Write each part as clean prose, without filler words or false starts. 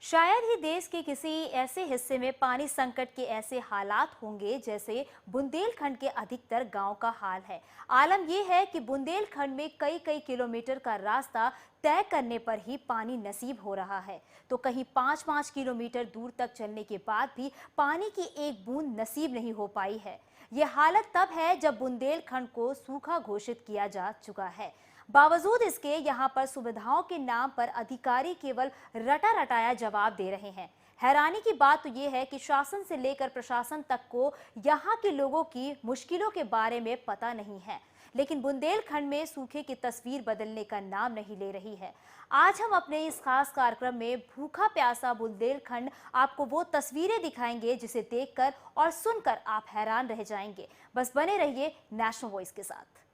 शायद ही देश के किसी ऐसे हिस्से में पानी संकट के ऐसे हालात होंगे जैसे बुंदेलखंड के अधिकतर गांव का हाल है। आलम यह है कि बुंदेलखंड में कई कई किलोमीटर का रास्ता तय करने पर ही पानी नसीब हो रहा है, तो कहीं 5-5 किलोमीटर दूर तक चलने के बाद भी पानी की एक बूंद नसीब नहीं हो पाई है। ये हालत तब है जब बुंदेलखंड को सूखा घोषित किया जा चुका है। बावजूद इसके यहाँ पर सुविधाओं के नाम पर अधिकारी केवल रटा रटाया जवाब दे रहे हैं। हैरानी की बात तो ये है कि शासन से लेकर प्रशासन तक को यहाँ के लोगों की मुश्किलों के बारे में पता नहीं है, लेकिन बुंदेलखंड में सूखे की तस्वीर बदलने का नाम नहीं ले रही है। आज हम अपने इस खास कार्यक्रम में भूखा प्यासा बुंदेलखंड आपको वो तस्वीरें दिखाएंगे जिसे देखकर और सुनकर आप हैरान रह जाएंगे। बस बने रहिए नेशनल वॉइस के साथ।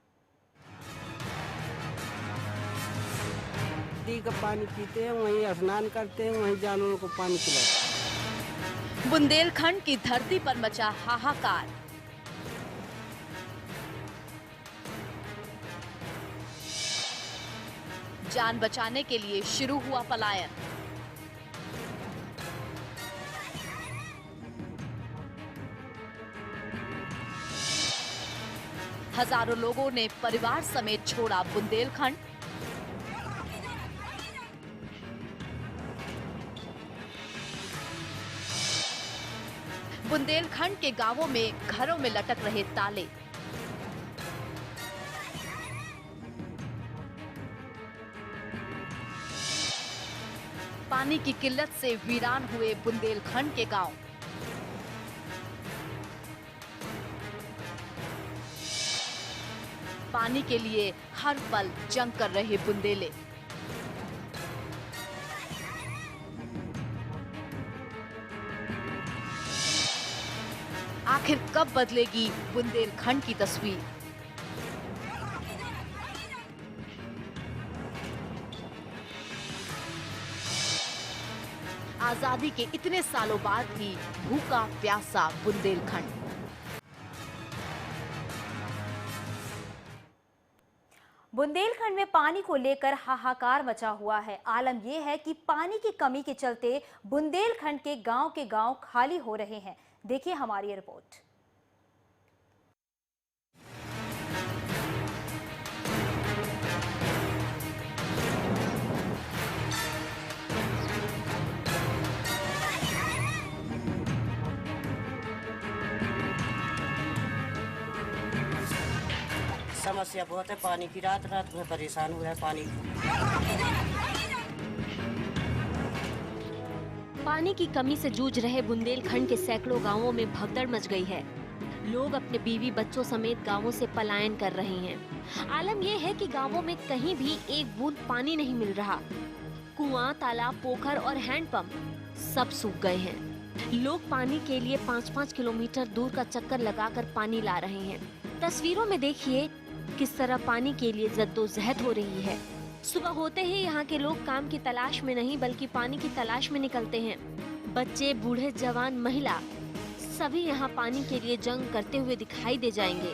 नदी का पानी पीते हैं, वहीं स्नान करते हैं, वहीं जानवरों को पानी पिलाते हैं। बुंदेलखंड की धरती पर मचा हाहाकार। जान बचाने के लिए शुरू हुआ पलायन। हजारों लोगों ने परिवार समेत छोड़ा बुंदेलखंड। बुंदेलखंड के गांवों में घरों में लटक रहे ताले। पानी की किल्लत से वीरान हुए बुंदेलखंड के गांव। पानी के लिए हर पल जंग कर रहे बुंदेले। आखिर कब बदलेगी बुंदेलखंड की तस्वीर? आजादी के इतने सालों बाद भी भूखा प्यासा बुंदेलखंड। बुंदेलखंड में पानी को लेकर हाहाकार मचा हुआ है। आलम यह है कि पानी की कमी के चलते बुंदेलखंड के गांव खाली हो रहे हैं। देखिए हमारी रिपोर्ट। समस्या बहुत है पानी की, रात रात में परेशान हो रहा है पानी। पानी की कमी से जूझ रहे बुंदेलखंड के सैकड़ों गांवों में भगदड़ मच गई है। लोग अपने बीवी बच्चों समेत गांवों से पलायन कर रहे हैं। आलम यह है कि गांवों में कहीं भी एक बूंद पानी नहीं मिल रहा। कुआं, तालाब, पोखर और हैंडपंप सब सूख गए हैं। लोग पानी के लिए 5-5 किलोमीटर दूर का चक्कर लगाकर पानी ला रहे हैं। तस्वीरों में देखिए किस तरह पानी के लिए जद्दोजहद हो रही है। सुबह होते ही यहाँ के लोग काम की तलाश में नहीं बल्कि पानी की तलाश में निकलते हैं। बच्चे, बूढ़े, जवान, महिला सभी यहाँ पानी के लिए जंग करते हुए दिखाई दे जाएंगे।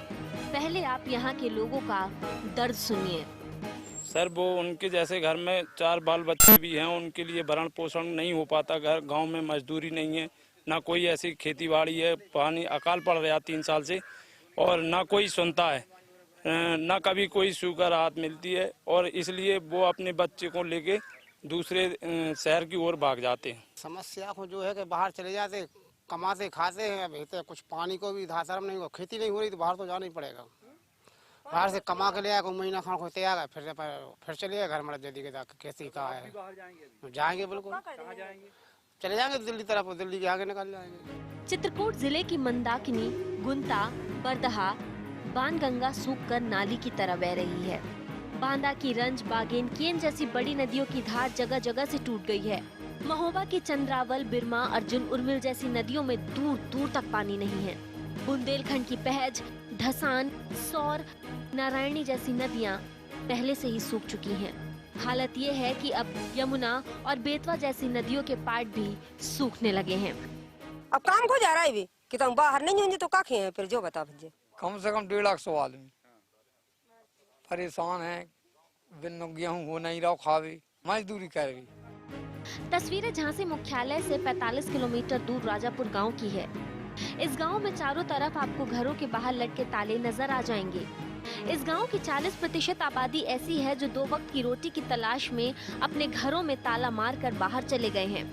पहले आप यहाँ के लोगों का दर्द सुनिए। सर, वो उनके जैसे घर में 4 बाल बच्चे भी हैं, उनके लिए भरण पोषण नहीं हो पाता। गांव में मजदूरी नहीं है, ना कोई ऐसी खेती बाड़ी है। पानी अकाल पड़ रहा 3 साल से और ना कोई सुनता है, ना कभी कोई सूखा राहत मिलती है, और इसलिए वो अपने बच्चे को लेके दूसरे शहर की ओर भाग जाते हैं। समस्या को जो है कि बाहर चले जाते, कमाते खाते हैं, अब कुछ पानी को भी धासरम नहीं हो, खेती नहीं हो रही तो बाहर तो जाना ही पड़ेगा। बाहर से कमा के ले आया, कोई महीना खान खोते आएगा, फिर चले गए घर में जल्दी के जाकर खेती का है। जाएंगे बिल्कुल, चले जाएंगे दिल्ली तरफ, दिल्ली के आगे निकल जाएंगे। चित्रकूट जिले की मंदाकिनी, गुंता, बरदहा, बाणगंगा सूखकर नाली की तरह बह रही है। बांदा की रंज, बागेन, केन जैसी बड़ी नदियों की धार जगह जगह से टूट गई है। महोबा की चंद्रावल, बिरमा, अर्जुन, उर्मिल जैसी नदियों में दूर दूर तक पानी नहीं है। बुंदेलखंड की पहज, ढसान, सौर, नारायणी जैसी नदियां पहले से ही सूख चुकी हैं। हालत ये है कि अब यमुना और बेतवा जैसी नदियों के पाट भी सूखने लगे हैं। अब काम को जा रहा है भी कि तुम बाहर नहीं होंगे तो का खे हैं, फिर जो बता दीजिए। कम से कम 150 आदमी परेशान है। बिन गेहूँ हो नहीं रहा, खावे मजदूरी कर रही। तस्वीरें झांसी मुख्यालय से 45 किलोमीटर दूर राजापुर गांव की है। इस गांव में चारों तरफ आपको घरों के बाहर लटके ताले नजर आ जाएंगे। इस गांव की 40% आबादी ऐसी है जो 2 वक्त की रोटी की तलाश में अपने घरों में ताला मारकर बाहर चले गए हैं।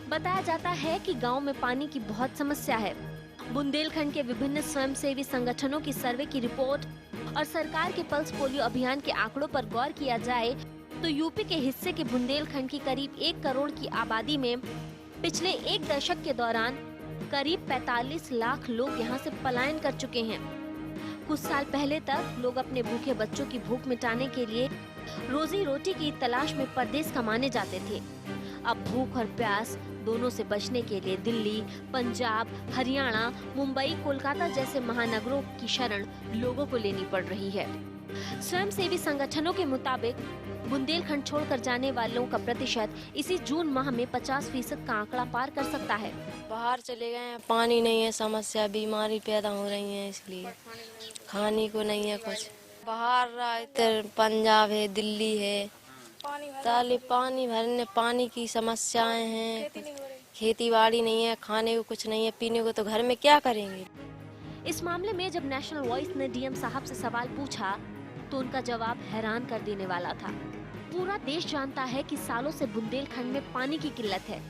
बताया जाता है कि गांव में पानी की बहुत समस्या है। बुंदेलखंड के विभिन्न स्वयंसेवी संगठनों की सर्वे की रिपोर्ट और सरकार के पल्स पोलियो अभियान के आंकड़ों पर गौर किया जाए तो यूपी के हिस्से के बुंदेलखंड की करीब 1 करोड़ की आबादी में पिछले 1 दशक के दौरान करीब 45 लाख लोग यहां से पलायन कर चुके हैं। कुछ साल पहले तक लोग अपने भूखे बच्चों की भूख मिटाने के लिए रोजी रोटी की तलाश में परदेश कमाने जाते थे। अब भूख और प्यास दोनों से बचने के लिए दिल्ली, पंजाब, हरियाणा, मुंबई, कोलकाता जैसे महानगरों की शरण लोगों को लेनी पड़ रही है। स्वयंसेवी संगठनों के मुताबिक बुंदेलखंड छोड़कर जाने वालों का प्रतिशत इसी जून माह में 50% का आंकड़ा पार कर सकता है। बाहर चले गए हैं, पानी नहीं है, समस्या बीमारी पैदा हो रही है, इसलिए खाने को नहीं है कुछ। बाहर इधर पंजाब है, दिल्ली है, ताले पानी भरने पानी की समस्याएं हैं, खेती बाड़ी नहीं है, खाने को कुछ नहीं है, पीने को तो घर में क्या करेंगे। इस मामले में जब नेशनल वॉइस ने डीएम साहब से सवाल पूछा तो उनका जवाब हैरान कर देने वाला था। पूरा देश जानता है कि सालों से बुंदेलखंड में पानी की किल्लत है,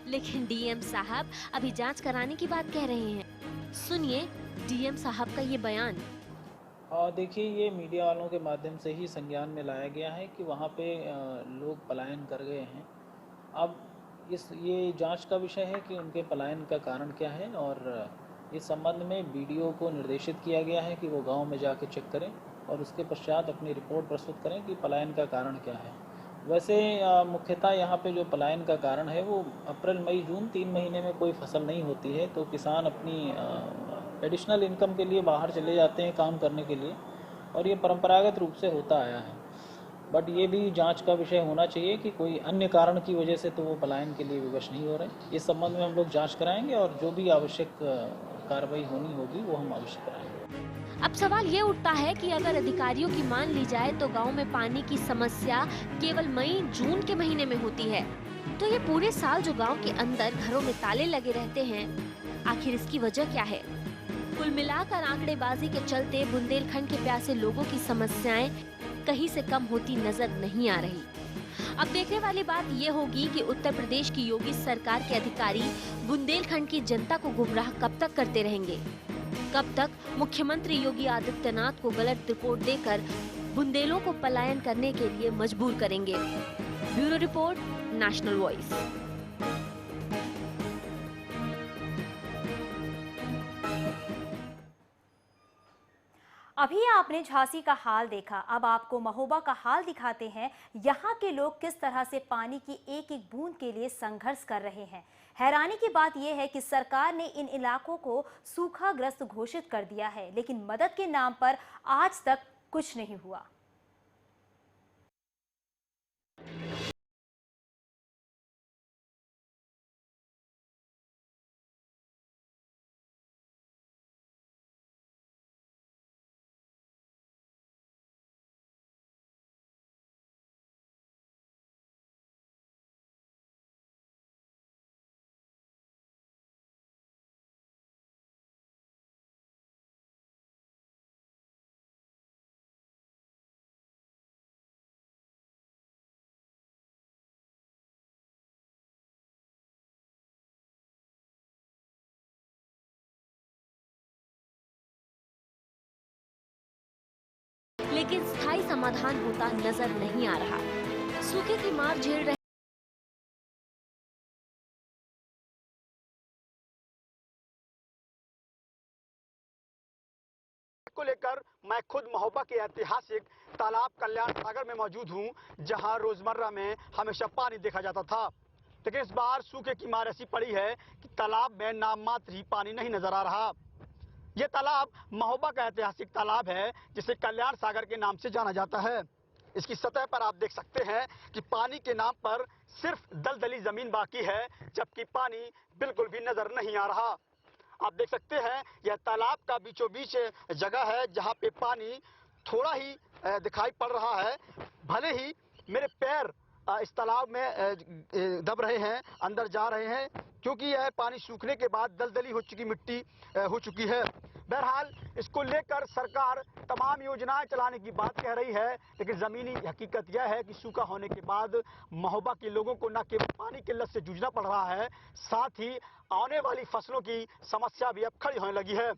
लेकिन डीएम साहब अभी जांच कराने की बात कह रहे हैं। सुनिए डीएम साहब का ये बयान। देखिए, ये मीडिया वालों के माध्यम से ही संज्ञान में लाया गया है कि वहाँ पे लोग पलायन कर गए हैं। अब ये जांच का विषय है कि उनके पलायन का कारण क्या है, और इस संबंध में बीडीओ को निर्देशित किया गया है कि वो गांव में जाके चेक करें और उसके पश्चात अपनी रिपोर्ट प्रस्तुत करें कि पलायन का कारण क्या है। वैसे मुख्यतः यहाँ पे जो पलायन का कारण है वो अप्रैल, मई, जून 3 महीने में कोई फसल नहीं होती है तो किसान अपनी एडिशनल इनकम के लिए बाहर चले जाते हैं काम करने के लिए, और ये परंपरागत रूप से होता आया है। बट ये भी जांच का विषय होना चाहिए कि कोई अन्य कारण की वजह से तो वो पलायन के लिए विवश नहीं हो रहे। इस संबंध में हम लोग जांच कराएंगे और जो भी आवश्यक कार्रवाई होनी होगी वो हम अवश्य कराएंगे। अब सवाल ये उठता है कि अगर अधिकारियों की मान ली जाए तो गांव में पानी की समस्या केवल मई, जून के महीने में होती है, तो ये पूरे साल जो गांव के अंदर घरों में ताले लगे रहते हैं, आखिर इसकी वजह क्या है? कुल मिलाकर आंकड़ेबाजी के चलते बुंदेलखंड के प्यासे लोगों की समस्याएं कहीं से कम होती नजर नहीं आ रही। अब देखने वाली बात ये होगी कि उत्तर प्रदेश की योगी सरकार के अधिकारी बुंदेलखंड की जनता को गुमराह कब तक करते रहेंगे? कब तक मुख्यमंत्री योगी आदित्यनाथ को गलत रिपोर्ट देकर बुंदेलों को पलायन करने के लिए मजबूर करेंगे? Bureau report, national voice. अभी आपने झांसी का हाल देखा, अब आपको महोबा का हाल दिखाते हैं। यहाँ के लोग किस तरह से पानी की एक एक बूंद के लिए संघर्ष कर रहे हैं। हैरानी की बात यह है कि सरकार ने इन इलाकों को सूखाग्रस्त घोषित कर दिया है, लेकिन मदद के नाम पर आज तक कुछ नहीं हुआ। लेकिन स्थायी समाधान होता नजर नहीं आ रहा। सूखे की मार झेल रहे को लेकर मैं खुद महोबा के ऐतिहासिक तालाब कल्याण सागर में मौजूद हूं, जहां रोजमर्रा में हमेशा पानी देखा जाता था, लेकिन इस बार सूखे की मार ऐसी पड़ी है कि तालाब में नाम मात्र ही पानी नहीं नजर आ रहा। यह तालाब महोबा का ऐतिहासिक तालाब है, जिसे कल्याण सागर के नाम से जाना जाता है। इसकी सतह पर आप देख सकते हैं कि पानी के नाम पर सिर्फ दलदली जमीन बाकी है, जबकि पानी बिल्कुल भी नजर नहीं आ रहा। आप देख सकते हैं यह तालाब का बीचों बीच जगह है, जहां पे पानी थोड़ा ही दिखाई पड़ रहा है। भले ही मेरे पैर इस तालाब में दब रहे हैं, अंदर जा रहे हैं, क्योंकि यह पानी सूखने के बाद दलदली हो चुकी मिट्टी हो चुकी है। बहरहाल इसको लेकर सरकार तमाम योजनाएं चलाने की बात कह रही है, लेकिन जमीनी हकीकत यह है कि सूखा होने के बाद महोबा के लोगों को न केवल पानी की किल्लत से जूझना पड़ रहा है, साथ ही आने वाली फसलों की समस्या भी अब खड़ी होने लगी है।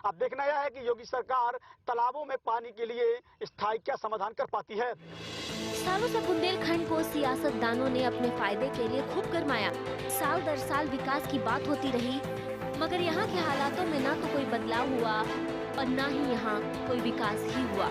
अब देखना यह है कि योगी सरकार तालाबों में पानी के लिए स्थायी क्या समाधान कर पाती है। सालों से बुंदेलखंड को सियासतदानों ने अपने फायदे के लिए खूब गरमाया। साल दर साल विकास की बात होती रही, मगर यहाँ के हालातों में ना तो कोई बदलाव हुआ और ना ही यहाँ कोई विकास ही हुआ।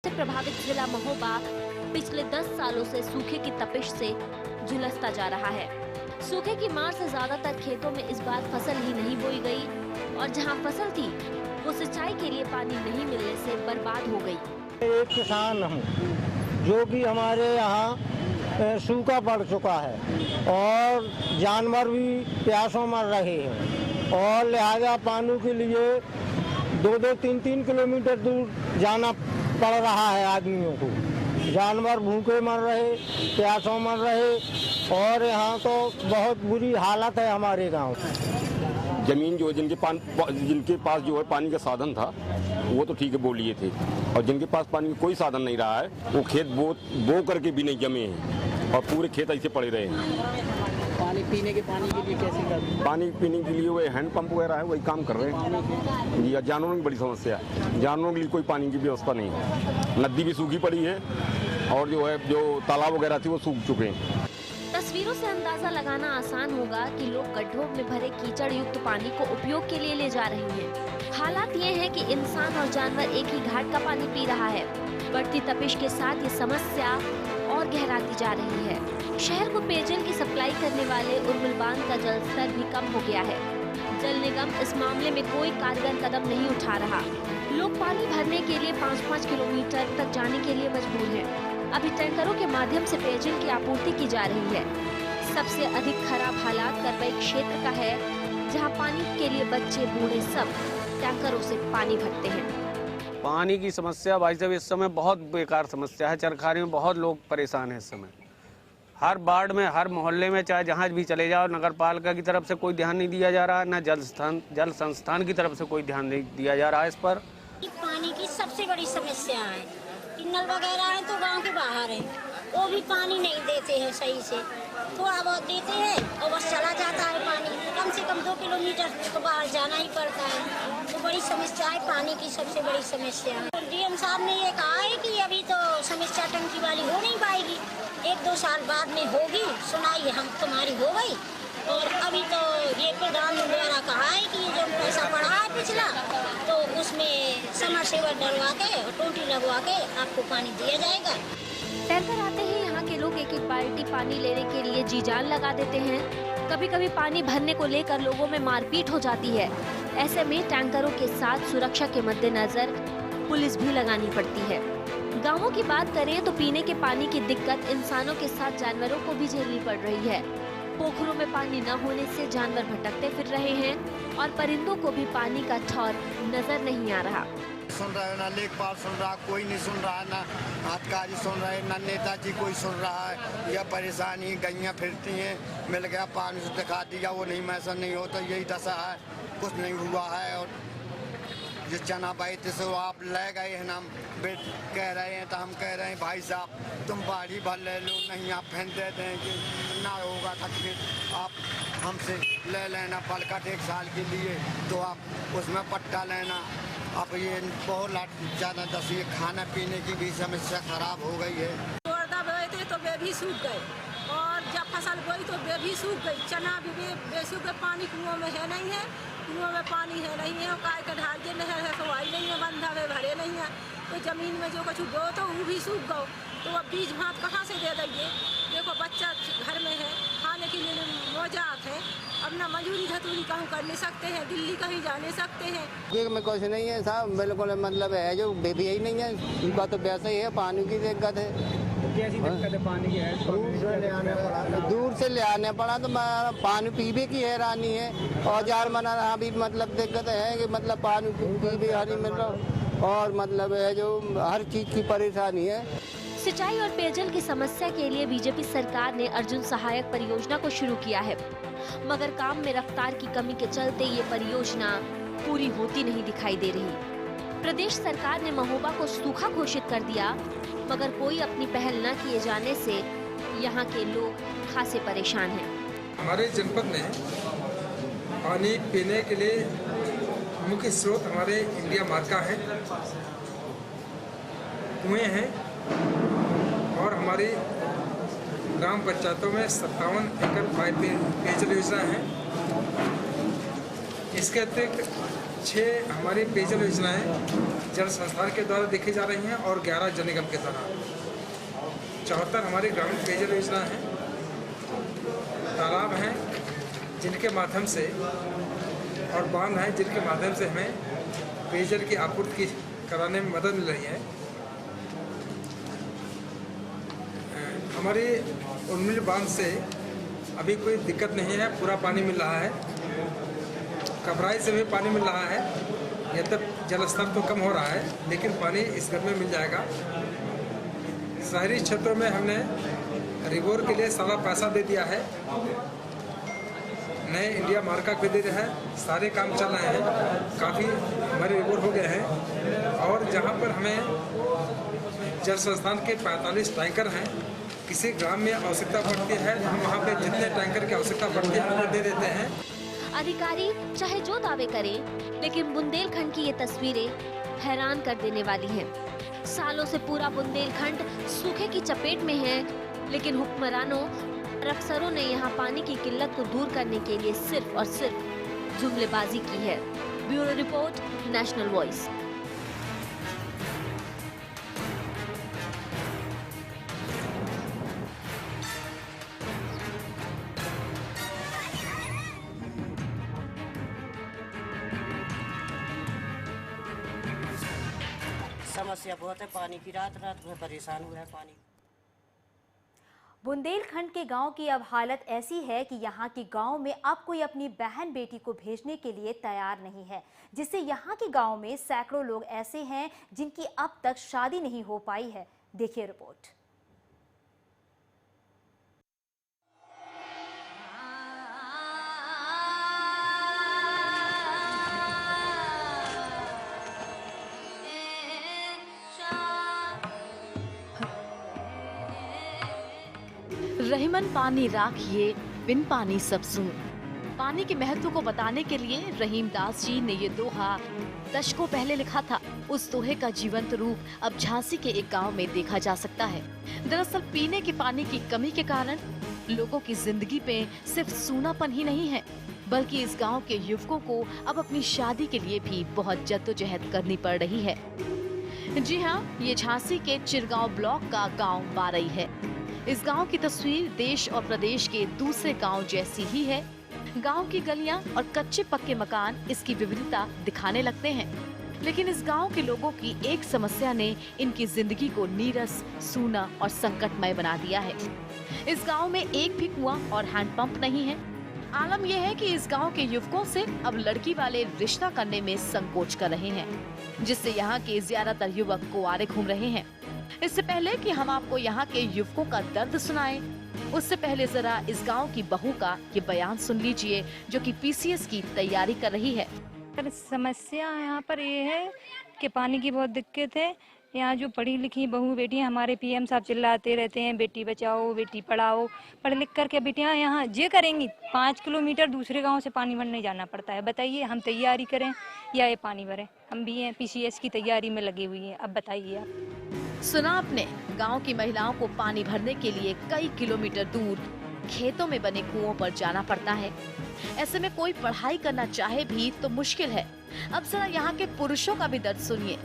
प्रभावित जिला महोबा पिछले 10 सालों से सूखे की तपिश से झुलसता जा रहा है। सूखे की मार से ज्यादातर खेतों में इस बार फसल ही नहीं बोई गई और जहां फसल थी वो सिंचाई के लिए पानी नहीं मिलने से बर्बाद हो गई। एक किसान हूँ जो कि हमारे यहाँ सूखा पड़ चुका है और जानवर भी प्यासों मर रहे हैं और लिहाजा पानी के लिए 2-2, 3-3 किलोमीटर दूर जाना पड़ रहा है आदमियों को। जानवर भूखे मर रहे, प्यासों मर रहे और यहाँ तो बहुत बुरी हालत है हमारे गांव। जमीन जो जिनके पास जो है पानी का साधन था वो तो ठीक है बो लिए थे, और जिनके पास पानी का कोई साधन नहीं रहा है वो खेत बो करके भी नहीं जमे हैं और पूरे खेत ऐसे पड़े रहे हैं। पानी पीने के लिए कैसे करते? पानी पीने के लिए वो हैंड पंप वगैरह है, वही काम कर रहे हैं। या जानवरों की बड़ी समस्या है, जानवरों के लिए कोई पानी की व्यवस्था नहीं है। नदी भी सूखी पड़ी है और जो तालाब वगैरह थी वो सूख चुके हैं। तस्वीरों से अंदाजा लगाना आसान होगा कि लोग गड्ढों में भरे कीचड़ युक्त पानी को उपयोग के लिए ले जा रहे हैं। हालात ये है कि इंसान और जानवर एक ही घाट का पानी पी रहा है। बढ़ती तपिश के साथ ये समस्या और गहराती जा रही है। शहर को पेयजल की सप्लाई करने वाले उर्मिल बांध का जलस्तर भी कम हो गया है। जल निगम इस मामले में कोई कारगर कदम नहीं उठा रहा। लोग पानी भरने के लिए 5-5 किलोमीटर तक जाने के लिए मजबूर हैं। अभी टैंकरों के माध्यम से पेयजल की आपूर्ति की जा रही है। सबसे अधिक खराब हालात करवई क्षेत्र का है, जहां पानी के लिए बच्चे बूढ़े सब टैंकरों से पानी भरते हैं। पानी की समस्या भाई साहब इस समय बहुत बेकार समस्या है। चरखारी में बहुत लोग परेशान हैं इस समय। हर वार्ड में, हर मोहल्ले में, चाहे जहाँ भी चले जाओ, नगर पालिका की तरफ से कोई ध्यान नहीं दिया जा रहा है, न जल संस्थान की तरफ से कोई ध्यान नहीं दिया जा रहा है इस पर। पानी की सबसे बड़ी समस्या है। नल वगैरह हैं तो गांव के बाहर हैं, वो भी पानी नहीं देते हैं सही से, थोड़ा बहुत देते हैं और बस चला जाता है पानी। कम से कम 2 किलोमीटर तो बाहर जाना ही पड़ता है। तो बड़ी समस्या है, पानी की सबसे बड़ी समस्या है। डीएम साहब ने ये कहा है कि अभी तो समस्या टंकी वाली हो नहीं पाएगी, 1-2 साल बाद में होगी। सुनाई हम तुम्हारी हो गई। और अभी तो ये प्रधान द्वारा कहा है कि जो पैसा पड़ा है पिछला, तो उसमें समरसेबल डलवा के और टोटी लगवा के आपको पानी दिया जाएगा। टैंकर आते ही यहाँ के लोग एक एक बाल्टी पानी लेने के लिए जी जान लगा देते हैं। कभी कभी पानी भरने को लेकर लोगों में मारपीट हो जाती है। ऐसे में टैंकरों के साथ सुरक्षा के मद्देनजर पुलिस भी लगानी पड़ती है। गाँवों की बात करें तो पीने के पानी की दिक्कत इंसानों के साथ जानवरों को भी झेलनी पड़ रही है। पोखरों में पानी न होने से जानवर भटकते फिर रहे हैं और परिंदों को भी पानी का ठौर नजर नहीं आ रहा। सुन रहा है ना लेखपाल सुन रहा, कोई नहीं सुन रहा है, ना अधिकारी सुन रहे, ना नेताजी कोई सुन रहा है। यह परेशानी, गैया फिरती हैं, मिल गया पानी से दिखा दिया, वो नहीं मैसा नहीं होता, यही दशा है, कुछ नहीं हुआ है। और जिस चना पाई थे सो आप ले गए हैं, हम कह रहे हैं तो हम कह रहे हैं भाई साहब तुम बाड़ी भर ले लो, नहीं आप फेंक दे देंगे, ना होगा तो आप हमसे ले लेना पलकट 1 साल के लिए, तो आप उसमें पट्टा लेना। अब ये बहुत ज़्यादा दसी खाना पीने की भी समस्या खराब हो गई है। बोए थे तो वे भी सूख गए और जब फसल बोई तो वे भी सूख गई। चना भी सूख गए, पानी कुओं में है नहीं है, कुओं में पानी है नहीं है, काय के ढाल के नहर है तो आई नहीं है, बंधा में भरे नहीं। नहीं है, तो जमीन में जो कुछ बो तो वो भी सूख गो, तो अब बीज भात कहाँ से दे देंगे। देखो बच्चा घर में है, खाने के लिए मौजात है, अब ना मजूरी धतूरी कहूँ कर नहीं सकते हैं, दिल्ली कहीं जा नहीं सकते हैं। ये में कुछ नहीं है साहब, बिल्कुल मतलब है जो बेबी ही नहीं है, उनका तो वैसे ही है, पानी की दिक्कत है। कैसी दिक्कत है पानी की? है दूर से ले आने पड़ा तो पानी पीने की हैरानी है, औजार मना भी मतलब दिक्कत है कि मतलब पानी पीने नहीं मिल रहा, और मतलब है जो हर चीज की परेशानी है। सिंचाई और पेयजल की समस्या के लिए बीजेपी सरकार ने अर्जुन सहायक परियोजना को शुरू किया है, मगर काम में रफ्तार की कमी के चलते ये परियोजना पूरी होती नहीं दिखाई दे रही। प्रदेश सरकार ने महोबा को सूखा घोषित कर दिया, मगर कोई अपनी पहल न किए जाने से यहाँ के लोग खासे परेशान हैं। हमारे जनपद में पानी पीने के लिए मुख्य स्रोत हमारे इंडिया मार्का है, कुएं हैं, और हमारी ग्राम पंचायतों में 57 एकड़ पेयजल योजना है। इसके अतिरिक्त 6 हमारी पेयजल योजनाएं जल संस्थान के द्वारा देखी जा रही हैं और 11 जल निगम के द्वारा। 74 हमारी ग्रामीण पेयजल योजना है। तालाब हैं जिनके माध्यम से, और बांध हैं जिनके माध्यम से हमें पेयजल की आपूर्ति कराने में मदद मिल रही है। हमारी उर्मिल बांध से अभी कोई दिक्कत नहीं है, पूरा पानी मिल रहा है। कबराई से भी पानी मिल रहा है, यह तक जल स्तर तो कम हो रहा है, लेकिन पानी इस घर में मिल जाएगा। शहरी क्षेत्रों में हमने रिवोर के लिए सारा पैसा दे दिया है, नए इंडिया मार्का पे दे रहे हैं, सारे काम चल रहे हैं, काफ़ी हमारे रिवोर हो गए हैं। और जहाँ पर हमें जल संस्थान के 45 टैंकर हैं, किसी ग्राम में आवश्यकता पड़ती है, हम वहाँ पे जितने टैंकर की आवश्यकता पड़ती है वो दे देते हैं। अधिकारी चाहे जो दावे करें, लेकिन बुंदेलखंड की ये तस्वीरें हैरान कर देने वाली हैं। सालों से पूरा बुंदेलखंड सूखे की चपेट में है, लेकिन हुक्मरानों और अफसरों ने यहाँ पानी की किल्लत को दूर करने के लिए सिर्फ और सिर्फ जुमलेबाजी की है। Bureau report, national voice. समस्या बहुत है पानी की, रात रात में परेशान हुआ है पानी। बुंदेलखंड के गांव की अब हालत ऐसी है कि यहाँ के गांव में अब कोई अपनी बहन बेटी को भेजने के लिए तैयार नहीं है, जिससे यहाँ के गांव में सैकड़ों लोग ऐसे हैं जिनकी अब तक शादी नहीं हो पाई है। देखिए रिपोर्ट। रहीमन पानी राखिए, बिन पानी सब सून। पानी के महत्व को बताने के लिए रहीम दास जी ने ये दोहा दशकों पहले लिखा था। उस दोहे का जीवंत रूप अब झांसी के एक गांव में देखा जा सकता है। दरअसल पीने के पानी की कमी के कारण लोगों की जिंदगी पे सिर्फ सूनापन ही नहीं है, बल्कि इस गांव के युवकों को अब अपनी शादी के लिए भी बहुत जद्दोजहद करनी पड़ रही है। जी हाँ, ये झांसी के चिरगांव ब्लॉक का गांव बारई है। इस गांव की तस्वीर देश और प्रदेश के दूसरे गांव जैसी ही है। गांव की गलियां और कच्चे पक्के मकान इसकी विविधता दिखाने लगते हैं, लेकिन इस गांव के लोगों की एक समस्या ने इनकी जिंदगी को नीरस, सूना और संकटमय बना दिया है। इस गांव में एक भी कुआं और हैंडपंप नहीं है। आलम यह है कि इस गांव के युवकों से अब लड़की वाले रिश्ता करने में संकोच कर रहे हैं, जिससे यहाँ के ज्यादातर युवक कुंवारे घूम रहे हैं। इससे पहले कि हम आपको यहाँ के युवकों का दर्द सुनाएं, उससे पहले जरा इस गांव की बहू का ये बयान सुन लीजिए, जो कि पीसीएस की तैयारी कर रही है। समस्या यहाँ पर ये है कि पानी की बहुत दिक्कत है। यहाँ जो पढ़ी लिखी बहू बेटियाँ, हमारे पीएम साहब चिल्लाते रहते हैं बेटी बचाओ बेटी पढ़ाओ, पढ़ लिख करके बेटियाँ यहाँ ये करेंगी। 5 किलोमीटर दूसरे गांव से पानी भरने जाना पड़ता है। बताइए हम तैयारी करें या ये पानी भरें? हम भी हैं पीसीएस की तैयारी में लगी हुई है। अब बताइए आप। सुना आपने, गांव की महिलाओं को पानी भरने के लिए कई किलोमीटर दूर खेतों में बने कुओं पर जाना पड़ता है। ऐसे में कोई पढ़ाई करना चाहे भी तो मुश्किल है। अब जरा यहाँ के पुरुषों का भी दर्द सुनिए।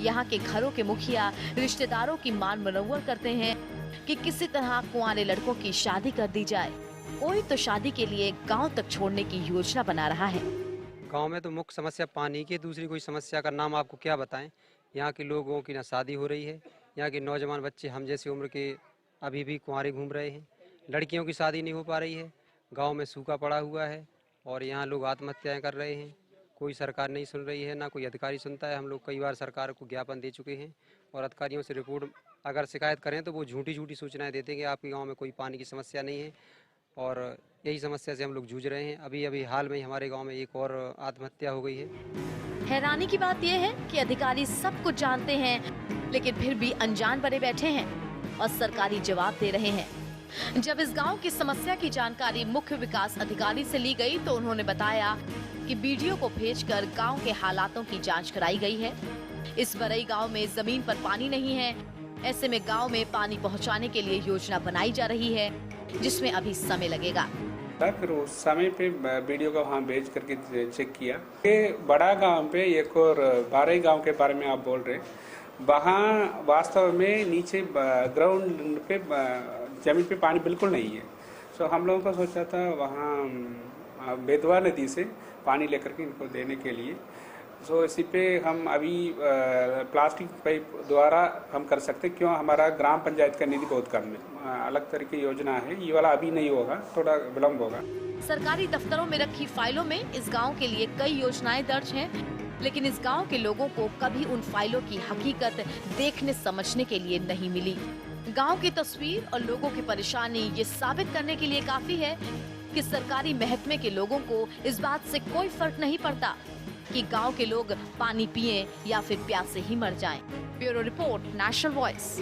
यहाँ के घरों के मुखिया रिश्तेदारों की मान मनौवर करते हैं कि किसी तरह कुंवारे लड़कों की शादी कर दी जाए। कोई तो शादी के लिए गांव तक छोड़ने की योजना बना रहा है। गांव में तो मुख्य समस्या पानी की, दूसरी कोई समस्या का नाम आपको क्या बताएं। यहाँ के लोगों की ना शादी हो रही है, यहाँ के नौजवान बच्चे हम जैसी उम्र के अभी भी कुंवारे घूम रहे हैं, लड़कियों की शादी नहीं हो पा रही है, गांव में सूखा पड़ा हुआ है और यहाँ लोग आत्महत्याएं कर रहे हैं। कोई सरकार नहीं सुन रही है, ना कोई अधिकारी सुनता है। हम लोग कई बार सरकार को ज्ञापन दे चुके हैं और अधिकारियों से रिपोर्ट अगर शिकायत करें तो वो झूठी सूचनाएं देते हैं कि आपके गांव में कोई पानी की समस्या नहीं है और यही समस्या से हम लोग जूझ रहे हैं। अभी हाल में ही हमारे गांव में एक और आत्महत्या हो गई है। हैरानी की बात यह है कि अधिकारी सब कुछ जानते हैं लेकिन फिर भी अनजान बने बैठे हैं और सरकारी जवाब दे रहे हैं। जब इस गांव की समस्या की जानकारी मुख्य विकास अधिकारी से ली गई तो उन्होंने बताया कि बीडीओ को भेजकर गांव के हालातों की जांच कराई गई है। इस बरई गांव में जमीन पर पानी नहीं है, ऐसे में गांव में पानी पहुंचाने के लिए योजना बनाई जा रही है जिसमें अभी समय लगेगा। फिर उस समय पे वीडियो को वहाँ भेज करके चेक किया। ये बड़ा गांव पे एक और बारई गांव के बारे में आप बोल रहे, वहाँ वास्तव में नीचे ग्राउंड पे जमीन पे पानी बिल्कुल नहीं है। तो हम लोगों को सोचा था वहाँ बेतवा नदी से पानी लेकर के इनको देने के लिए। तो इसी पे हम अभी प्लास्टिक पाइप द्वारा हम कर सकते, क्यों हमारा ग्राम पंचायत का निधि बहुत कम है। अलग तरह की योजना है, ये वाला अभी नहीं होगा, थोड़ा विलम्ब होगा। सरकारी दफ्तरों में रखी फाइलों में इस गांव के लिए कई योजनाएं दर्ज हैं, लेकिन इस गांव के लोगों को कभी उन फाइलों की हकीकत देखने समझने के लिए नहीं मिली। गांव की तस्वीर और लोगों की परेशानी ये साबित करने के लिए काफी है कि सरकारी महकमे के लोगों को इस बात से कोई फर्क नहीं पड़ता कि गांव के लोग पानी पिएं या फिर प्यासे ही मर जाएं। Bureau report, national voice.